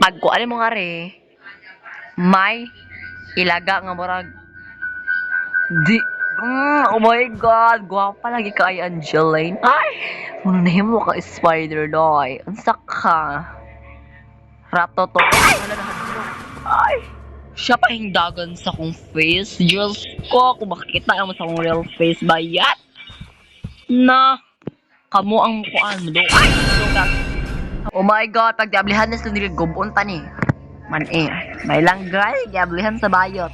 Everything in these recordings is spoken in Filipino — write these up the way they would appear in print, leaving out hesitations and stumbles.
Pagkuan mo nga re, may ilaga nga murag di oh my god, gwapa lagi ka ay Angeline. Ay, ano nahimo ka spider doy. Unsa ka? Rato to. Ay, siya pa hindagan sa kong face. Diyos ko, kung makikita mo sa kong real face ba yan? Na, kamo ang kuan mo do. Ay, sugat. Oh my god, pag diablihan na sila nilagobon ta ni. Man may langgay, diablihan sa bayot.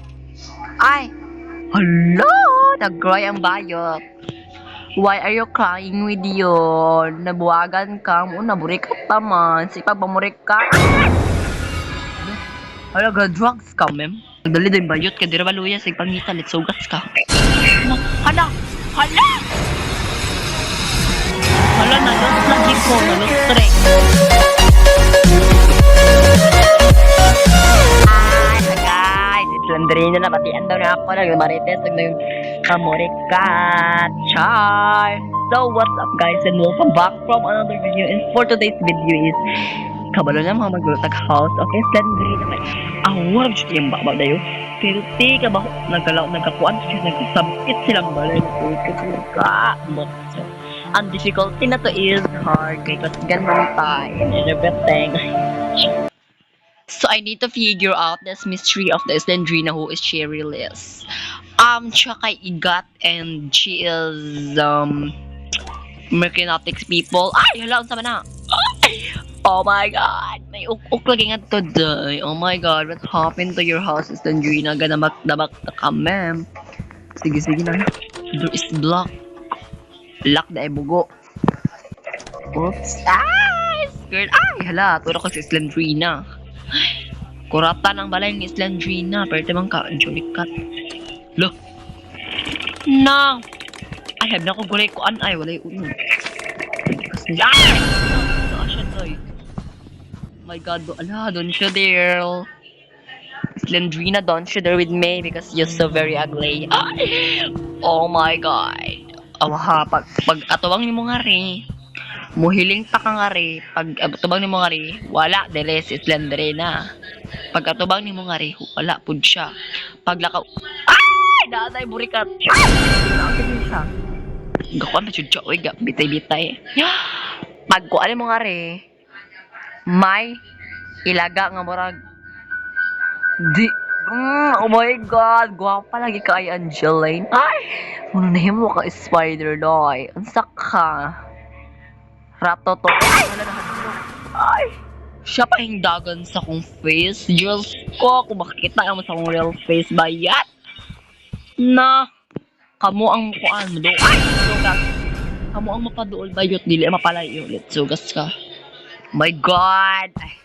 Ay, hello, nagcry ang bayot. Why are you crying with yun? Nabuwagan ka mo, naburikat naman. Sipag bamurik ka. Hala, drugs ka, mem. Dali din bayot ka, di ra baluya, sig pangita, let's sugats ka. Hala! Hala! Hala, nalos na di ko, nalos streng. Landrina na patian daw na ako nagmarites na yung kamorikat char. So what's up guys and welcome back from another video, and for today's video is kabalo na mga maglutag house of Landrina may awag siya yung baba dayo pero tika ba nagkakuan siya nagsabit silang balay ang difficulty na to is hard kay kasi ganun tayo and everything. So I need to figure out this mystery of the Slendrina, who is she really is. Siya kay Igat and she is Mercanatics people. Ay, hala, unsa man na? Oh my god, may uk lagi nga today. Oh my god, what happened to your house, Slendrina? Ganamak-damak na ka, ma'am. Sige na. Door is blocked. Lock na bugo. Oops. Ay, scared. Ay, hala, turo ko si Slendrina. Kurata ng balay ni Slendrina, pero tamang ka, Jolicat. Loh. Na. Ay, have na ko gulay ko an ay, walay uno. Kasi, ay! Saan siya doy? My god, doon siya there. Slendrina, don't you there with me because you're so very ugly. Ay! Oh my god. Awaha, pag atawang ni mo nga rin. Muhiling pa ka nga rin, pag atubang ni mo nga rin, wala, dere si Slendrina. Pag atubang ni mo nga rin, wala, pud siya. Pag lakaw, ay! Daanay, burikat. Ay! Nakakagin siya. Gakuan na siya, uy, bitay-bitay. Pag kuan mo nga rin, may ilaga nga murag, di, oh my god, gwapa lagi ka ay Angeline. Ay! Ano nahimo ka spider doy. Unsa ka? Rato to. Ay! Siya pa hindagan sa kong face. Diyos ko, kung makikita mo sa kong real face ba yan? Na, kamo ang kuan mo do. Ay! Sugat. Kamo ang mapaduol bayot, dili mapalayo ulit. Sugas ka. My god! Ay.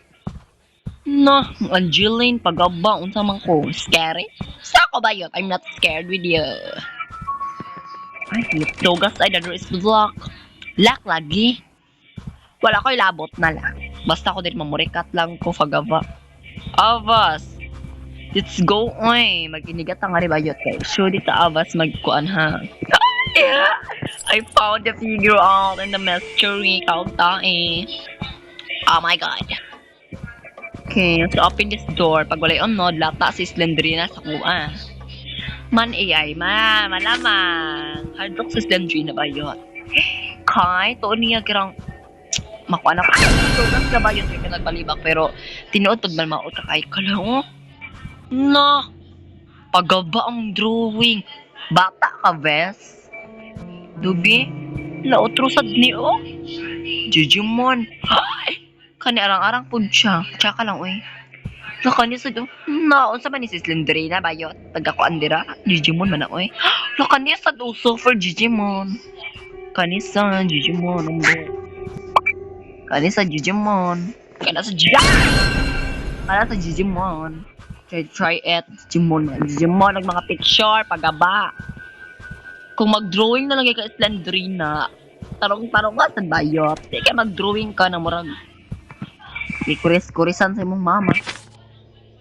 Na, Angeline, pagaba, unsa man ko. Scary? Sa ko bayot? I'm not scared with you. Ay, sugas ay, the door is blocked. Lock lagi. Wala ko'y labot na lang. Basta ko din mamurikat lang ko fagava. Avas! Let's go, oy! Mag-inigat ang aribayot kay. Show dito Avas magkuan ha. Yeah! I found the figure out in the mystery. Kauntain. Oh my god. Okay, let's open this door. Pag walay unod, lata si Slendrina sa kuha. Man AI, malamang. Hard rock si Slendrina ba yun? Kay, to niya kirang makuha na ko. Sugas na ba yun ka nagbalibak pero tinuotod man maot ka kahit ka lang oh. Na, pagaba ang drawing. Bata ka, Ves? Dubi, lautrusad ni oh. Jijimon. Ay! Kani arang-arang po siya. Tsaka lang, uy. Lakani sa do. Na, unsa man ni si Slendrina bayot? Tagakuan dira. Jijimon man na, uy. Lakani sa do for Jijimon. Kanisa, Jijimon, umbo. Kanisa, Jijimon. Kanisa, Jijimon. Try it. Jijimon, mga picture, pagaba. Kung mag-drawing na lang ka Slendrina, tarong-tarong ka sa bayot. Di ka mag-drawing ka na murag. Kuris-kurisan sa imong mama.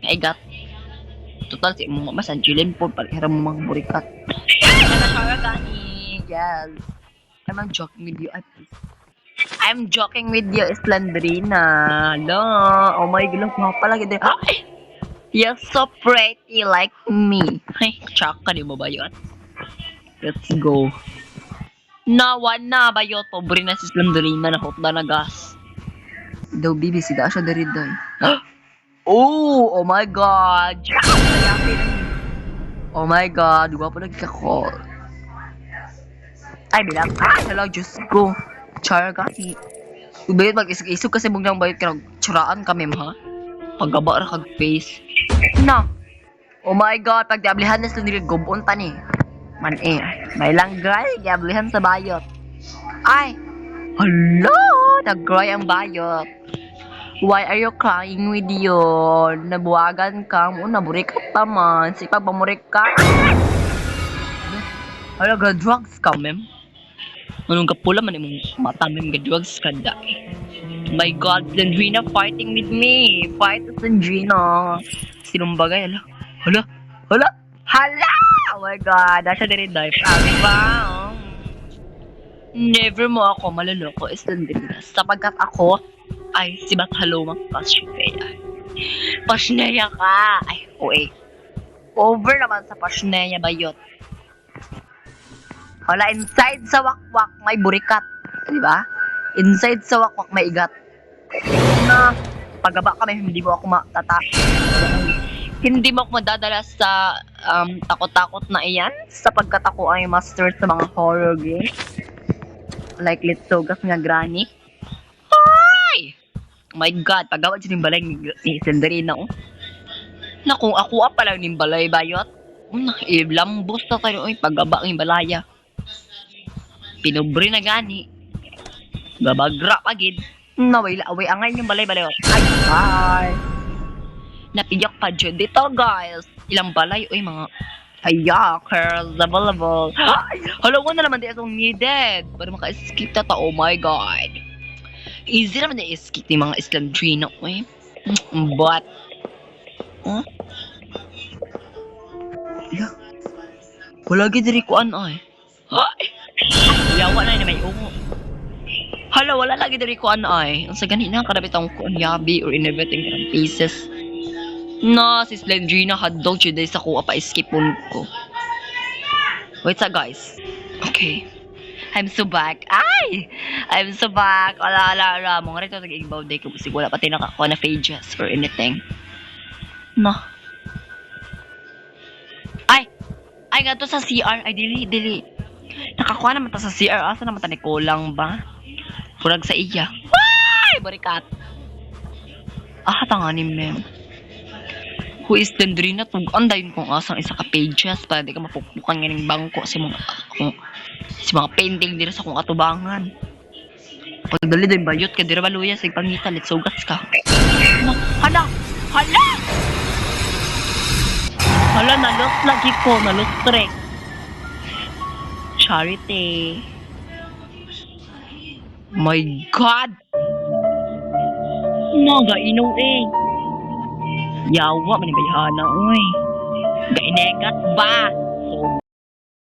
Ay, gat. Total, sa imong mama, sa Jilin po, palihiram mo mga burikat. Ay, na gani. Yes. I'm joking with you. Ay, please. I'm joking with you, Islandrina. Hello. Oh my God, nga pala gid. Ay! You're so pretty like me. Ay, tsaka di mo ba yun? Let's go. Nawan na ba yun? Pobre na si Islandrina na hot na gas. Daw bibi sida siya dari day. Oh my God. Oh my God, gwapo lagi ako. Ay, bilang. Hello, Diyos ko. Char kasi. Ubayot mag-isog kasi mong nang bayot ka tsuraan kami, ha? Pagkaba ra kag face. Na. Oh my God, pag diablihan na sila gubon ta ni. Man may langgay, diablihan sa bayot. Ay, hello, nag-cry ang bayot. Why are you crying with yun? Nabuwagan ka mo, naburikat naman. Sipag pamurikat. Hala, drugs ka, mem. Anong kapula man imong mata, mem, drugs ka da. My God, Sandrina fighting with me. Fight with Sandrina. Sinong bagay, hala? Hala? Hala? Hala! Oh my God, nasa din dive. Diba? Never mo ako maluloko, Sandrina. Sapagkat ako ay si Bathalo Pasneya. Pasneya ka! Ay, oe. Over naman sa Pasneya bayot. Wala, inside sa wakwak may burikat. Di ba? Inside sa wakwak may igat. Na, pagaba kami, hindi mo ako hindi mo ako madadala sa takot-takot na iyan sapagkat ako ay master sa mga horror games. Like Litsogas nga Granny. Ay! Oh my God, pagawad siya ng balay ni Sandrina, oh. Naku, ako pala ng balay bayot. Lambos na tayo, oy, pagaba ng balaya. Pinobre na gani. Babagra pagid. Naway angay yung balay-balay. Ay, bye. Napiyak pa dyan dito, guys. Ilang balay, oy, mga curls available. Ay, halawa na naman di itong needed. Para maka-skip na ta, oh my God. Easy naman na i-skip ni mga Islandrina, oy. But, wala gid ko ay. Ay! Yawa na may ungo. Hala, wala lagi dari ko ay. Ang sa ganina karabit ang kuan yabi or innovating karang pieces. No, si Slandrina hadog siya sa kuha pa skipon ko. Wait sa guys. Okay. I'm so back. Ay! I'm so back. Wala. Mga rito nag-igbaw day ko. Kasi wala pati nakakuha na pages or anything. No. Ay, nga to sa CR. Ay, dili. Nakakuha naman ta sa CR. Asa naman ta ni kulang ba? Kurag sa iya. Ay! Barikat. Tanganin, mem. Who is Dendrina? Tug-andayin kong asang isa ka pages para di ka mapukpukan nga ng bangko si mga painting dira sa kong atubangan. Pagdali din bayot ka dira baluya sa pangita let's sugas ka. Hala! Hala, nalos lagi ko, nalos trek. Charity. My God! Gainom Yawa, manibayhana, uy. Gainegat ba? So